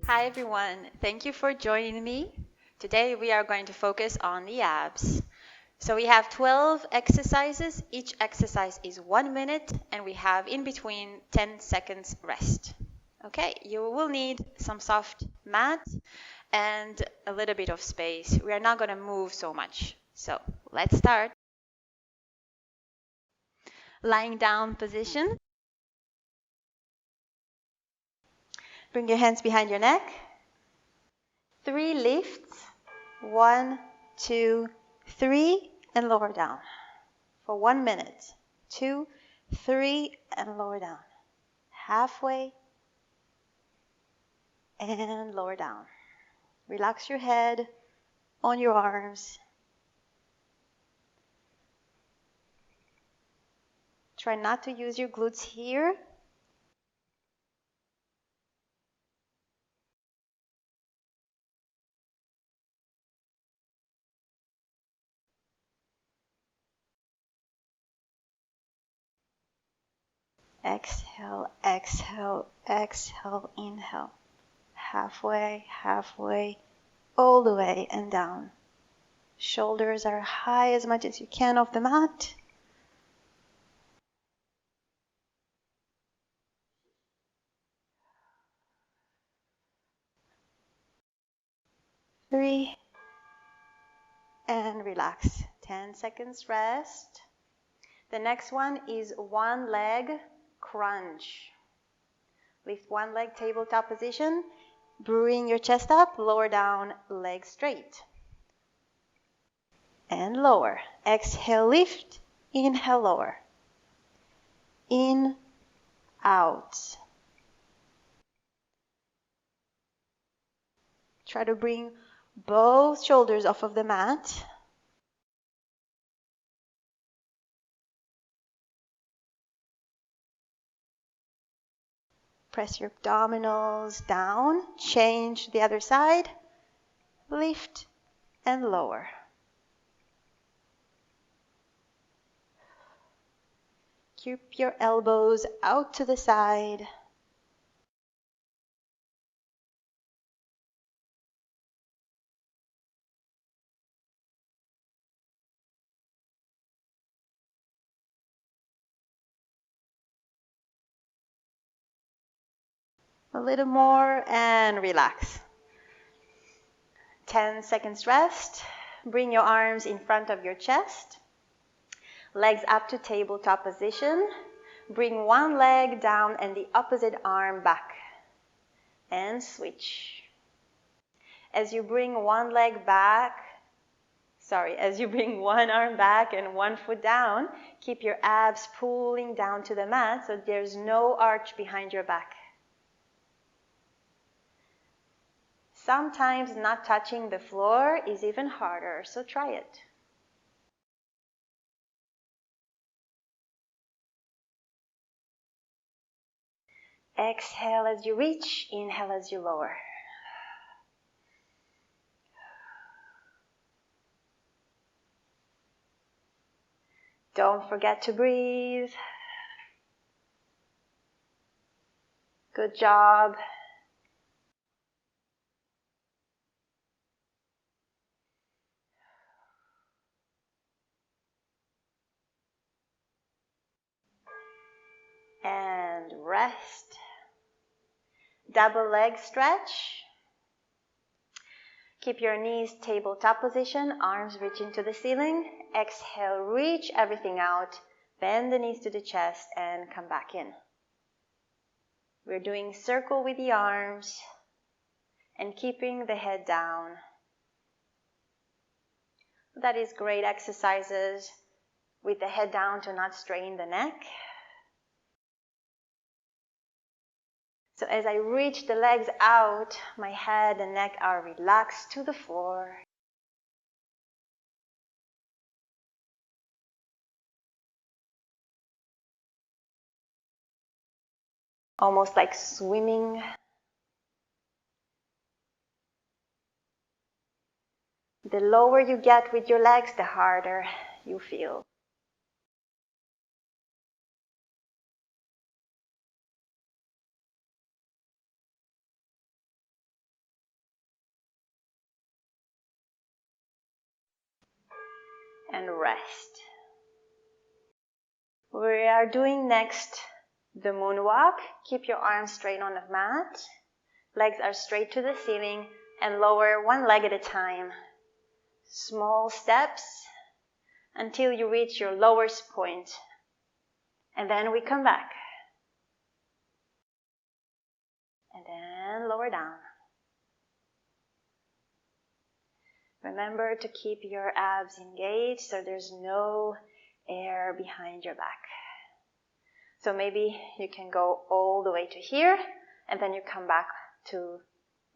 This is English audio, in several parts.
Hi everyone, thank you for joining me. Today we are going to focus on the abs. So we have 12 exercises. Each exercise is 1 minute and we have in between 10 seconds rest. Okay, you will need some soft mat and a little bit of space. We are not going to move so much. So let's start. Lying down position. Bring your hands behind your neck. 3 lifts. 1, 2, 3, and lower down. For 1 minute. 2, 3, and lower down. Halfway, and lower down. Relax your head on your arms. Try not to use your glutes here. Exhale, exhale, exhale, inhale. Halfway, halfway, all the way and down. Shoulders are high as much as you can off the mat. Three, and relax. 10 seconds rest. The next one is one leg crunch. Lift one leg, tabletop position. Bring your chest up, lower down, leg straight. And lower. Exhale, lift. Inhale, lower. In, out. Try to bring both shoulders off of the mat. Press your abdominals down. Change the other side. Lift and lower. Keep your elbows out to the side. A little more and relax. 10 seconds rest. Bring your arms in front of your chest. Legs up to tabletop position. Bring one leg down and the opposite arm back. And switch. As you bring one arm back and one foot down, keep your abs pulling down to the mat so there's no arch behind your back. Sometimes not touching the floor is even harder, so try it. Exhale as you reach, inhale as you lower. Don't forget to breathe. Good job. And rest. Double leg stretch. Keep your knees tabletop position, arms reaching to the ceiling. Exhale, reach everything out. Bend the knees to the chest and come back in. We're doing circle with the arms and keeping the head down. That is great exercises with the head down to not strain the neck. So as I reach the legs out, my head and neck are relaxed to the floor. Almost like swimming. The lower you get with your legs, the harder you feel. and rest. We are doing next the moonwalk. Keep your arms straight on the mat. Legs are straight to the ceiling and lower one leg at a time. Small steps until you reach your lowest point. And then we come back. And then lower down. Remember to keep your abs engaged so there's no air behind your back. So maybe you can go all the way to here and then you come back to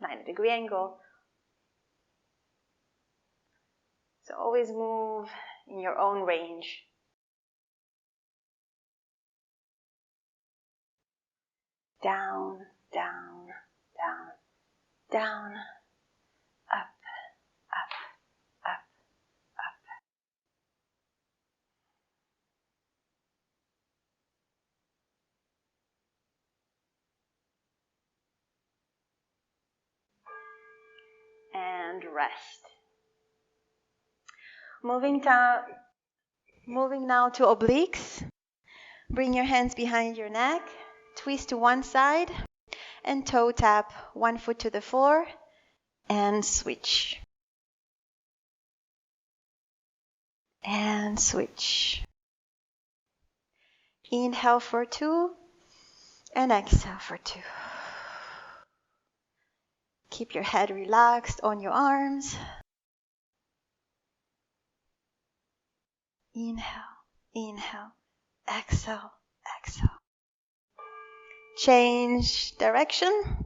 90-degree angle. So always move in your own range. Down, down, down, down, up, up, up, up. And rest. Moving now to obliques. Bring your hands behind your neck, twist to one side, and toe tap one foot to the floor, and switch. And switch. Inhale for 2, and exhale for 2. Keep your head relaxed on your arms. Inhale, inhale, exhale, exhale. Change direction.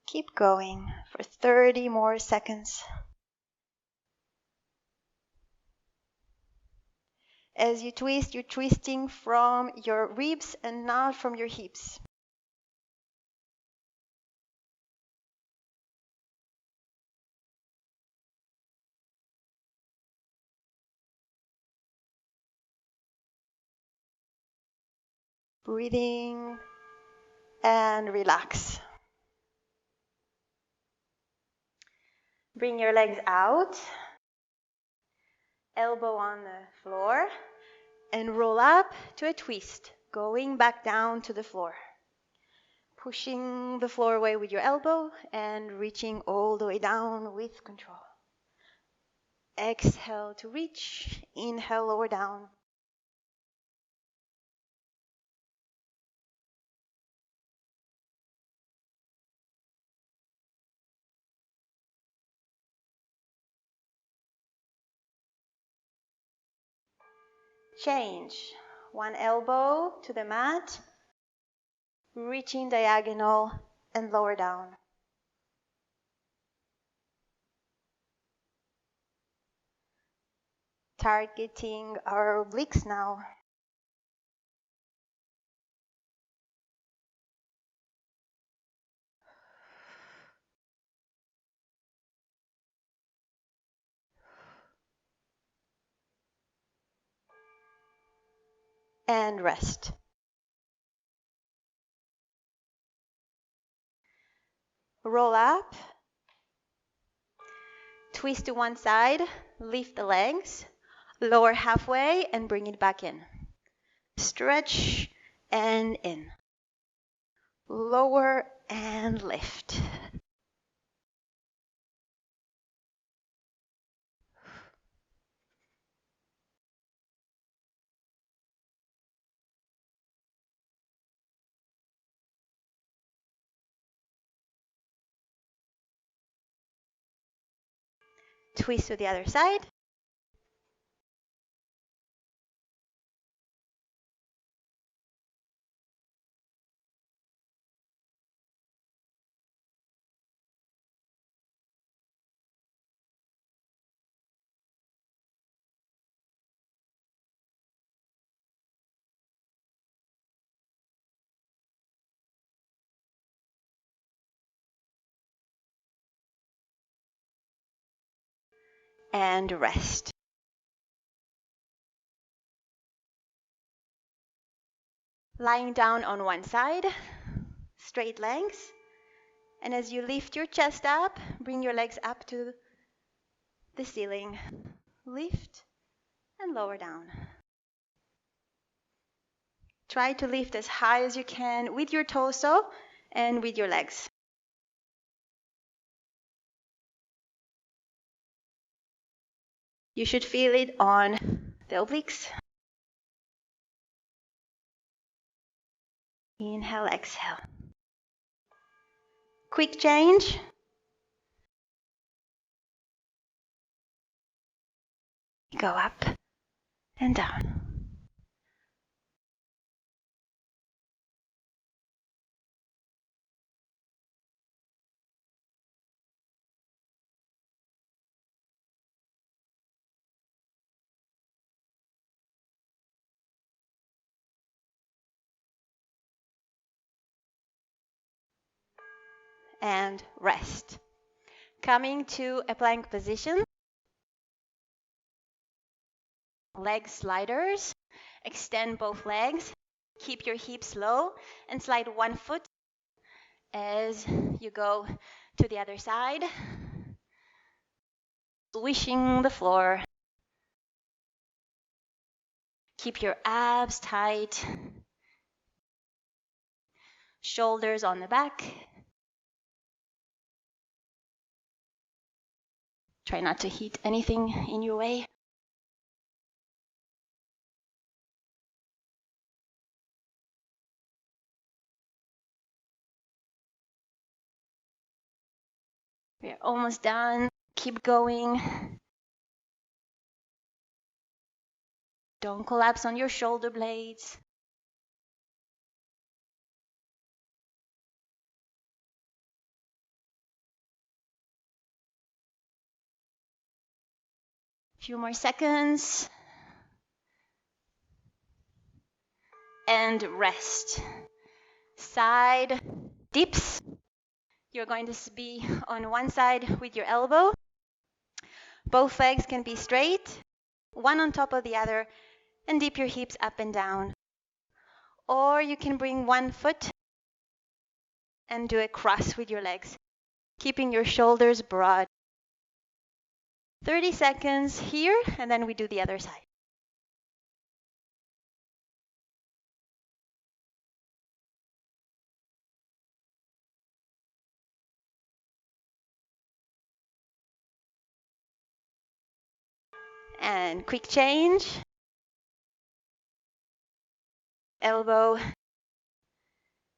Keep going for 30 more seconds. As you twist, you're twisting from your ribs and not from your hips. Breathing and relax. Bring your legs out, elbow on the floor, and roll up to a twist, going back down to the floor. Pushing the floor away with your elbow and reaching all the way down with control. Exhale to reach, inhale, lower down. Change. One elbow to the mat, reaching diagonal and lower down. Targeting our obliques now. And rest. Roll up. Twist to one side, lift the legs, lower halfway and bring it back in. Stretch and in. Lower and lift. Twist to the other side. And rest. Lying down on one side, straight legs. And as you lift your chest up, bring your legs up to the ceiling. Lift and lower down. Try to lift as high as you can with your torso and with your legs. You should feel it on the obliques. Inhale, exhale. Quick change. Go up and down. And rest. Coming to a plank position. Leg sliders. Extend both legs. Keep your hips low and slide one foot as you go to the other side. Swishing the floor. Keep your abs tight. Shoulders on the back. Try not to hit anything in your way. We're almost done. Keep going. Don't collapse on your shoulder blades. Few more seconds. And rest. Side dips. You're going to be on one side with your elbow. Both legs can be straight, one on top of the other, and dip your hips up and down. Or you can bring one foot and do a cross with your legs, keeping your shoulders broad. 30 seconds here, and then we do the other side. And quick change. Elbow.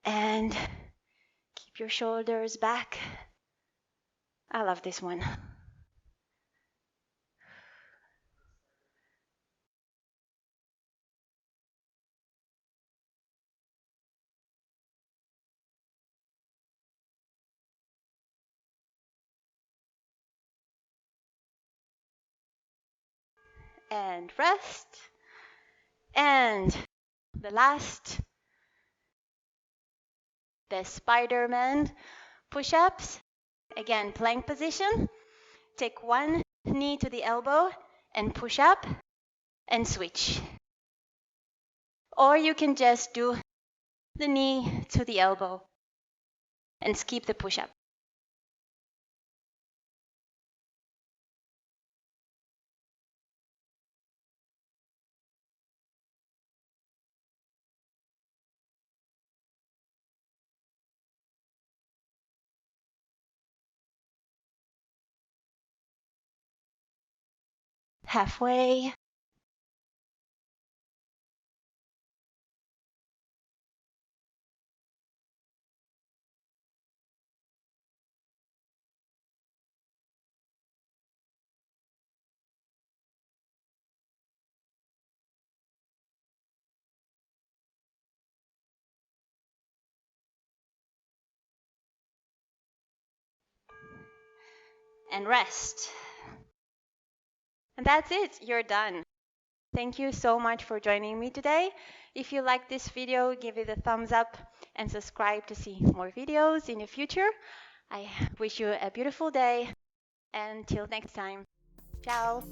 And keep your shoulders back. I love this one. And rest. And the last, the Spider-Man push-ups. Again, plank position. Take one knee to the elbow and push up and switch. Or you can just do the knee to the elbow and skip the push-up. Halfway. And rest. And that's it, you're done. Thank you so much for joining me today. If you like this video, give it a thumbs up and subscribe to see more videos in the future. I wish you a beautiful day. Until next time. Ciao.